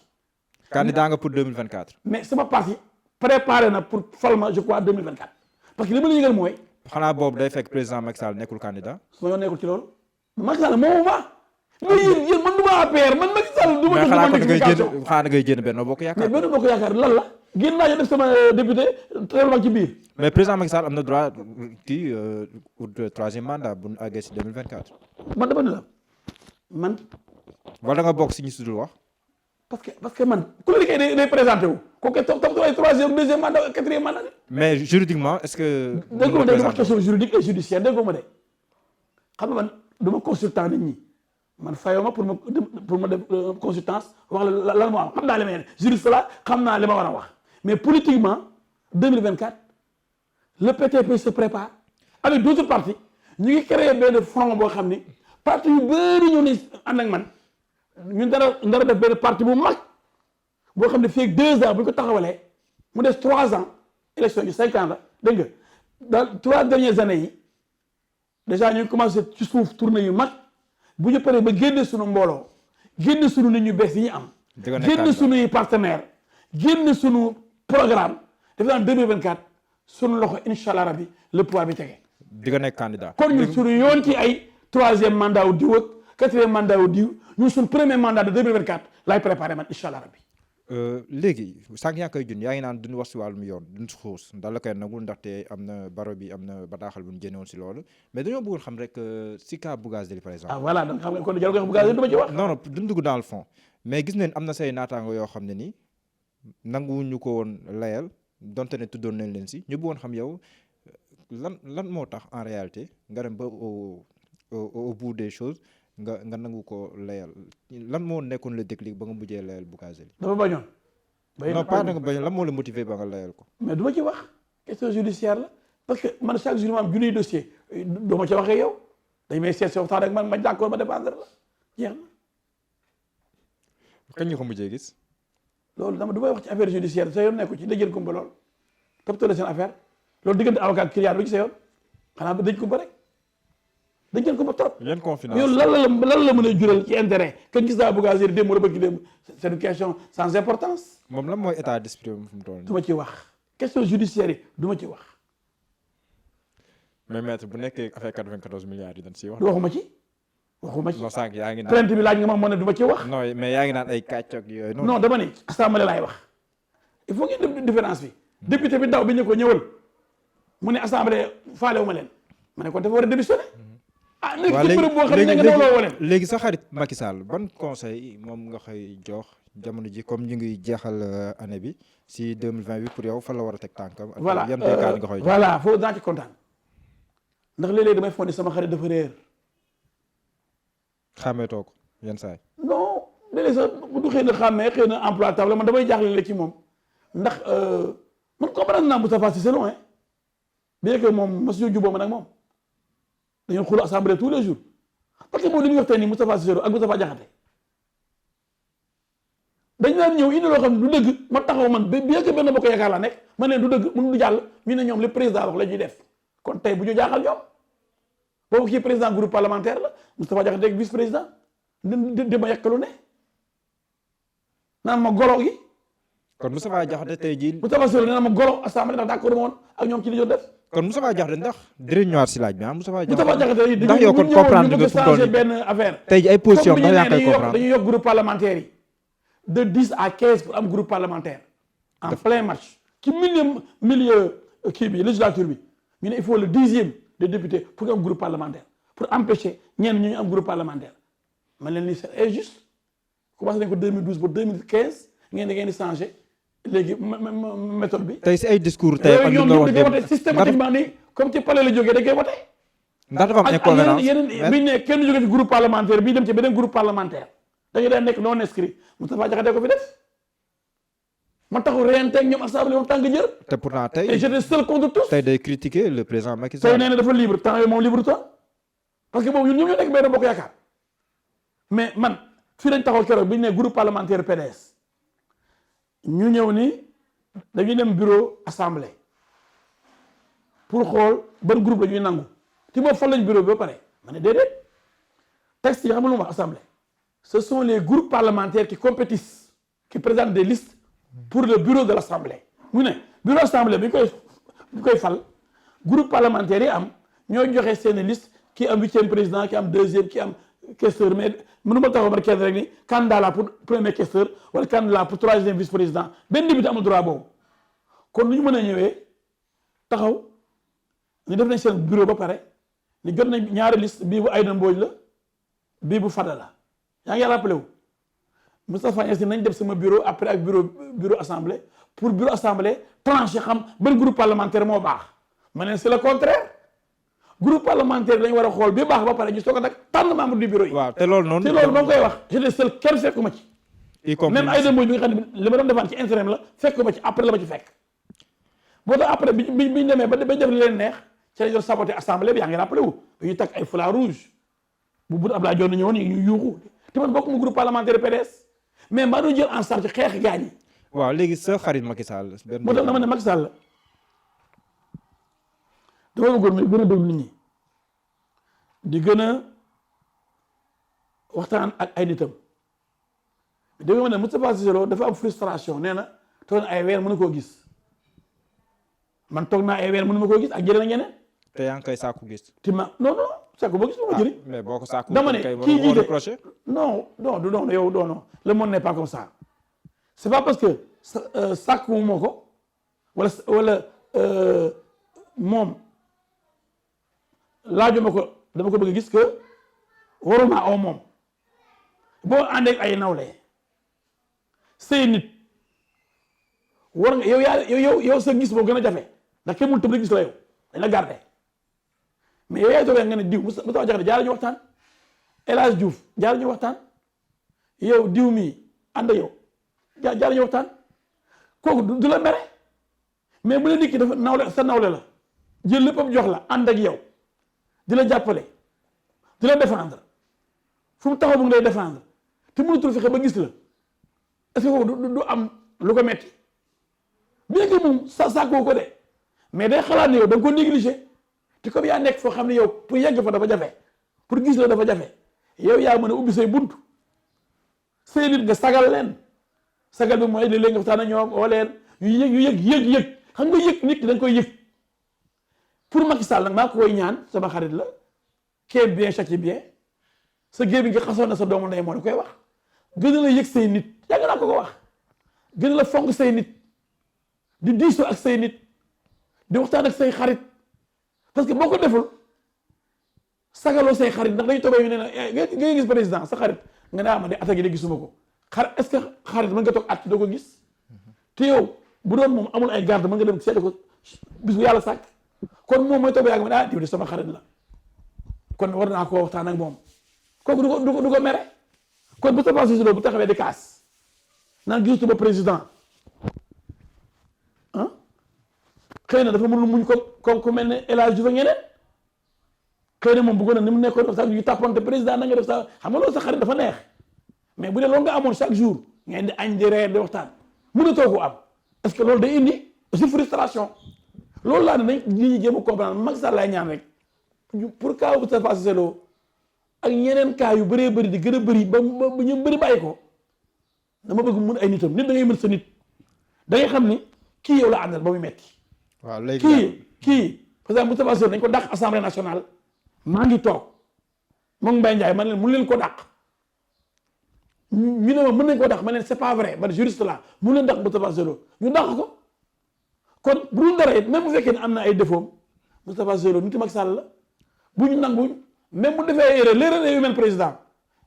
candidat nga pour 2024. mais sama parti préparé na pour falma je crois 2024 parce que li ma la yëgal mooy. xanaa boobu day fekk président Macky Sall nekkul candidat. su ma yoon nekkul ci loolu. Macky Sall moomu ma. mais yéen man du ma APR man Macky Sall du ma. mais xanaa da ngay génn Benno Bokk Yaakaar. mais Benno Bokk Yaakaar lan la. génn naa def sama député teewlu ma ci biir. mais président Macky Sall am na droit kii pour troisième mandat bu ñu àggee si 2024. man dama ne la man. wala nga bokk si ñu sudul wax. parce que man ku la liggéey day présenté wu kooku topp ay troisième deuxième mandat quatrième mandat. mais juridiquement est-ce que. dégg nga de wax question juridique et judiciaire dégg nga ma de xam nga man du ma consultant nit ñi man fayoo ma pour ma def consultance wax la lan moo am xam naa li may juriste la xam naa li ma war a wax mais politiquement 2024 le PTP se prépare avec d'autres partis ñu ngi créé benn front boo xam ni parti yu bëri ñoo ne ànd ak man. ñun dara def benn parti bu mag boo xam ne fii ak 2 ans bu ñu ko taxawalee mu des 3 ans élection yi 5 ans la dégg nga dans 3 dernières années yi déjà ñu ngi commencé ci suuf tournée yu mag bu ñu paree ba génne suñu mbooloo génne suñu nit ñu bees yi ñu am. génne suñuy partenaires génne suñu programme defe naa 2024 suñu loxo incha allah rabi le pouvoir bi tege. di nga nekk candidat. kon ñun suñu yoon ci ay 3e mandat wu diw ak 4e mandat wu diw. ñun suñu premier mandat de 2024 laay préparé man incha allah rabbi. léegi sànq yaa koy jun yaa ngi naan duñu wax si wàllum yoon duñu si xuus ndax la koy nagul ndaxte am na baro bi am na bataaxal bu ñu génnewoon si loolu mais dañoo bëggoon xam rek si cas Bougazelli par exemple. ah voilà donc xam nga kon jarul ko wax Bougazelli du ma ci wax. non non duñ dugg dans le fond mais gis nañ am na say naataango yoo xam ne ni nanguwuñu ko woon layal donte ne tuddoon nañ leen si ñu bëggoon xam yow lan moo tax en réalité nga dem ba au bout des choses. nga nangu ko layal lan moo nekkoon le déclic ba nga mujjee layal Bougazelli. dafa bañoon. non pas nga bañoon lan moo la motivé ba nga layal ko. mais du ma ci wax question judiciaire la parce que man chaque jour ma am junniy dossier du ma ci waxee yow dañ may seet si waxtaan rek man ma d'accord ma dépendre la jeex na. kañ nga ko mujjee gis. loolu dama du may wax ci affaire judiciaire sa yoon nekku ci dajeel kumba lool toppatoo seen affaire loolu diggante avocat ak client bi ci sa yoon xanaa ba dëj kumba rek. dañ jël ko ba trop. yan confidence yow lan la mën a jural ci intérêt que gis naa Bougazelli démb wala bëgg démb c'est une question sans importance. moom lan mooy état d'esprit fi mu toll nii. du ma ci wax question judiciaire yi du ma ci wax. mais maître bu nekkee affaire 94 milliards yi dañ siy wax. waxuma ci. non sànq yaa ngi naan plainte bi laaj nga ma ne du ma ci wax. non mais yaa ngi naan ay kàcc ak yooyu. non dama ni assemblée laay wax il faut ngeen def différence bi. député bi ndaw bi ñu ko ñëwal mu ne assemblée faale wu ma leen ma ne kon dafa war a démissionner nekk ci bërëb boo xam ne nga nawloo woo leen. léegi sa xarit Macky Sall ban conseil moom nga koy jox jamono ji comme ñu ngi jeexal année bi si 2020 bi pour yow fan la war a teg tànkam. voilà yan dénkaan nga koy jox. voilà foofu daa ci kontaan ndax léeg-léeg damay foog ne sama xarit dafa réer. xàmmeetoo ko yenn saa yi. non léeg-léeg sax du xëy na xàmmee xëy na emploi table man damay jaaxle léeg ci moom ndax man comprendre naa Moustapha Cissé Lo bien que moom mosuñu jubóo ma nag moom dañoo xuloo assemblée tous les jours parce que moom li muy wax tey nii Moustapha Cissé Lo ak Moustapha Diakhaté dañ naan ñëw indi loo xam ne du dëgg ma taxaw man bien que benn bokk yaakaar laa nekk man leen du dëgg mun du jàll ñu ne ñoom li président wax la ñuy def kon tey bu ñu jaaxal ñoom boobu kii président groupe parlementaire la Moustapha Diakhaté ak vice président di ma yàkkalu ne naan ma golo gi. kon Moustapha Diakhaté tey jii. Moustapha Cissé Lo nee na ma golo assemblée ndax d'accord ma woon ak ñoom ci li ñu def. kon Moustapha Diakhaté ndax dinañ ñëwaat si laaj bi ah Moustapha Diakhaté ndax yow kon comprendre nga fu mu toll benn affaire. tey ji ay position ndax yaa ngi koy comprendre dañuy yokk groupe parlementaire yi de 10 à 15 pour am groupe parlementaire. en plein match. ci milieu kii bi législature bi ñu ne il faut le 10e des députés pour nga am groupe parlementaire pour empêcher ñenn ñu am groupe parlementaire man leen ni c'est injuste commencé nañ ko 2012 ba 2015 ngeen di changé léegi méthode bi. tey si ay discours tey ak li nga wax wote systématiquement nii comme ci palais la jógee dañ koy wote. ndax dafa am incohérence yeneen biñ ne kenn jógee ci groupe parlementaire bii dem ci beneen groupe parlementaire dañuy daan nekk non inscrit Moustapha Diakhaté ko fi def ma taxu reyante ak ñoom assemblée moom tàng jër. te pourtant tey et j'étais seul contre tous. tey day critiquer le président Macky Sall. tey nee na dafa libre temps yooyu moom libre temps parce que boobu ñun ñoom ñoo nekk benn bokk yaakaar mais man fii lañ taxaw keroog bi ñu ne groupe parlementaire PDS ñu ñëw ni dañuy dem bureau assemblée pour xool ban groupe la ñuy nangu ti boobu fan lañ bureau bi ba pare ma ne déedéet texte yi xam nga lu ma wax assemblée ce sont les groupes parlementaires qui compétissent qui présentent des listes pour le bureau de l'assemblée mu ne bureau assemblée bi koy fal groupe parlementaire yi am ñooy joxe seen liste ki am 8e président ki am 2e ki am questeur mais mënu ma taxaw ba kenn rek ni candidat la pour premier questeur wala candidat pour 3e vice président benn député amul droit boobu kon nu ñu mën a ñëwee taxaw ñu def nañ seen bureau ba pare ni jot nañ ñaari liste bii bu Aïda Mbodj la bii bu Fada la yaa ngi rappelé wu Moustapha Niasse nañ def sama bureau après ak bureau assemblée pour bureau assemblée tranché xam ban groupe parlementaire moo baax ma ne c'est le contraire groupe parlementaire dañu war a xool bi baax ba pare ñu soog a nag tànn membre du bureau yi. waaw te loolu noonu. te loolu ba nga koy wax j'étais seul kenn fekkuma ci. y compris même Aïda Mbodj bi nga xam ne li ma doon defaan ci intérim la fekkuma ci après la ma ci fekk. boo tax après bi ñu demee ba def li leen neex ci la ñu doon saboté assemblée bi yaa ngi rappelé wu dañuy takk ay foulard rouge bu Boun Abdallah Dionne ñëwoon ñu yuuxu te man bokk mu groupe parlementaire PDS mais maa doon jël en charge xeex gaañ yi. waaw léegi sa xarit Macky Sall. moo tax dama ne Macky Sall dama bëggoon muy gën a déglu nit ñi di gën a waxtaan ak ay nitam dégg nga ne Moustapha Cissé Lo dafa am frustration nee na toog na ay weer mënu koo gis man toog naa ay weer mënu ma koo gis ak jëlee na ñeneen. te yaa ngi koy sàkku gis. ti ma non sàkku boo gis lu ma jëriñ. mais boo ko sàkku dama ne kii jiite non yow non le monde n'est pas comme ça c'est pas parce que sàkku moo ko wala moom laajuma ko dama ko bëgg gis que waruma aw moom boo àndee ay nawle say nit war nga yow sa gis boo gën a jafe ndax kenn mënul tëb rek gis la yow dañ la garder mais yow yaay toog nga ne diw Moustapha Diakhaté jaar ñu waxtaan El Hadj Diouf jaar ñu waxtaan yow diw mii ànd yow jaar ñu waxtaan kooku du la mere mais bu la nit ki dafa nawle sa nawle la jël léppam jox la ànd ak yow di la jàppale di la défendre fu mu taxaw mu ngi lay défendre te mënutul fexe ba gis la est-ce que kooku du am lu ko metti bien que moom sàkkoo ko de mais day xalaat ne yow da nga ko négligé te comme yaa nekk foo xam ne yow pour yegg fa dafa jafe pour gis la dafa jafe yow yaa mën a ubbi say bunt say nit nga sagal leen sagal bi mooy léeg-léeg nga waxtaan ak ñoom oo leen yu yëg xam nga yëg nit ki da nga koy yëg pour Macky Sall nag maa ko koy ñaan sama xarit la kee bien châtie bien sa géej bi nga xasoon na sa doomu ndey moo da koy wax gën a la yëg say nit yàgg naa ko wax gën a la fonk say nit di diisoo ak say nit di waxtaan ak say xarit parce que boo ko deful sagaloo say xarit ndax dañu toogee ñu ne la nga gis président sa xarit nga ne ma de attaque de gisuma ko est-ce que xarit mën nga toog at doo ko gis te yow bu doon moom amul ay garde mën nga dem seeti ko bis bu yàlla sàkk kon moom mooy toog ba yàgg ma ne diw de sama xarit la kon war naa koo waxtaan ak moom kooku du ko mere kon bu Moustapha Cissé Lo bu taxawee di kaas naan gisatuma président ah xëy na dafa mënul muñ ko ku mel ne El Hadj Diouf ak ñeneen xëy na moom bëggoon na ni mu nekkoon sax ñu tàppante président na nga def sax xam nga loolu sa xarit dafa neex mais bu dee loolu nga amoon chaque jour ngeen di añ di reer di waxtaan mënatoo ko am parce que loolu day indi aussi frustration loolu laa ne nañ li ñu jéem a comprendre Macky Sall lay ñaan rek pour cas Moustapha Cissé Lo ak ñeneen cas yu bëree bëri di gën a bëri ba ñu bëri bàyyi ko dama bëgg mun ay nitam nit da ngay mën sa nit da ngay xam ni kii yow la àndal ba muy metti waaw léegi kii par exemple Moustapha Cissé Lo dañ ko dàq assemblée nationale maa ngi toog moom Mbaye Ndiaye man leen mun leen ko dàq ñu ne ma mën nañ koo dàq ma leen c'est pas vrai man juriste la mun leen dàq Moustapha Cissé Lo ñu dàq ko kon bu dul dara it même bu fekkee ne am na ay défaut Moustapha Cissé Lo nit Macky Sall la bu ñu nangu même bu defee erreur l'erreur est humaine président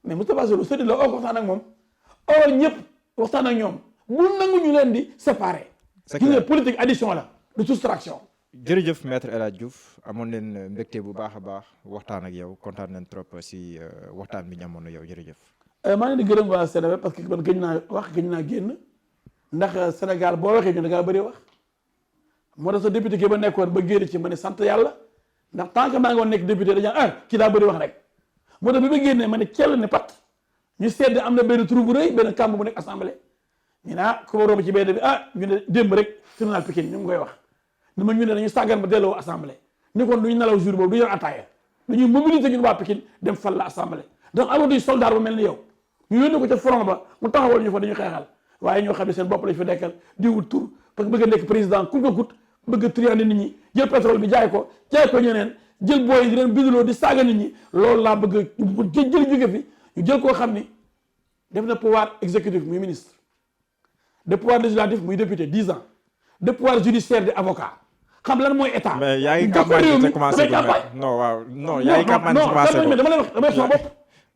mais Moustapha Cissé Lo sëriñ la oo waxtaan ak moom oo ñëpp waxtaan ak ñoom bu nangu ñu leen di séparer. gis nga politique addition la de soustraction. jërëjëf maître El Hadj Diouf amoon leen mbégte bu baax a baax waxtaan ak yow kontaan nañ trop si waxtaan bi ñu amoon na yow jërëjëf. maa ngi leen di gërëm waa Sénégal parce que man gëj naa wax gëj naa génn ndax Sénégal boo waxee ñu da ngaa bëri wax moo tax sa député ki ba nekkoon ba génn ci ma ne sant yàlla ndax tant que maa ngi woon nekk député dañu kii daa bëri wax rek moo tax bi ma génnee ma ne cell ne pat ñu sedd am na benn trou bu rëy benn kàmb bu nekk assemblée ñu ne ku ma romb ci benn bi ñu ne démb rek tribunal Pikine ñu ngi koy wax ni ma ñu ne dañu sàggan ba delloo assemblée ni kon duñu nelaw jour boobu du yor attaaya dañuy mobiliser ñun waa Pikine dem fal la assemblée donc amatuñ soldat bu mel ni yow ñu yónni ko ca front ba mu taxawal ñu fa dañu xeexal waaye ñoo xam ne seen bopp lañ fa dekkal di wut tur parce que bëgg a nekk président coûte que coûte bëgg a triander nit ñi jël pétrole bi jaay ko ñeneen jël booy di leen binduloo di saaga nit ñi loolu laa bëgg jël jóge fi ñu jël koo xam ni def na pouvoir exécutif muy ministre de pouvoir législatif muy député 10 ans de pouvoir judiciaire di avocat xam lan mooy état. mais yaa ngi campagne te commencé non waaw non yaa ngi campagne commencé dama lay wax damay sama bopp.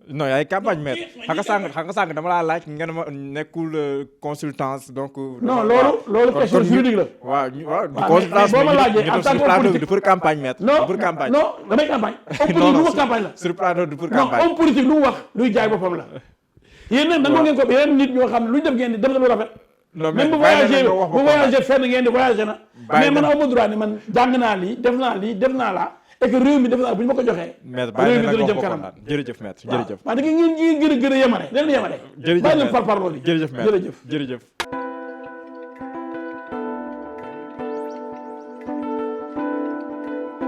non yaay campagne mais xam nga sànq dama laa laaj nga ne ma nekkul consultance donc. non loolu question juridique la. waaw consultance boo ma laajee en tant que politique du pour campagne maître. non pour campagne non damay campagne. homme politique lu wax campagne la. sur plateau du pour campagne. non homme politique lu mu wax luy jaay boppam la. yéen nag nangoo ngeen ko yeneen nit ñoo xam ne lu ñu def ngeen di def na lu rafet. non mais même bu voyagé fenn ngeen di voyagé na. mais man aw ma droit ni man jàng naa lii def naa laa. et que réew mi def naa bu ñu ma ko joxee. maître bàyyi réew mi na dina jëm kanam. jërëjëf maître jërëjëf. waaw da ngeen gën a yemale leen yemale. jërëjëf bàyyi leen par parole yi jërëjëf maître jërëjëf.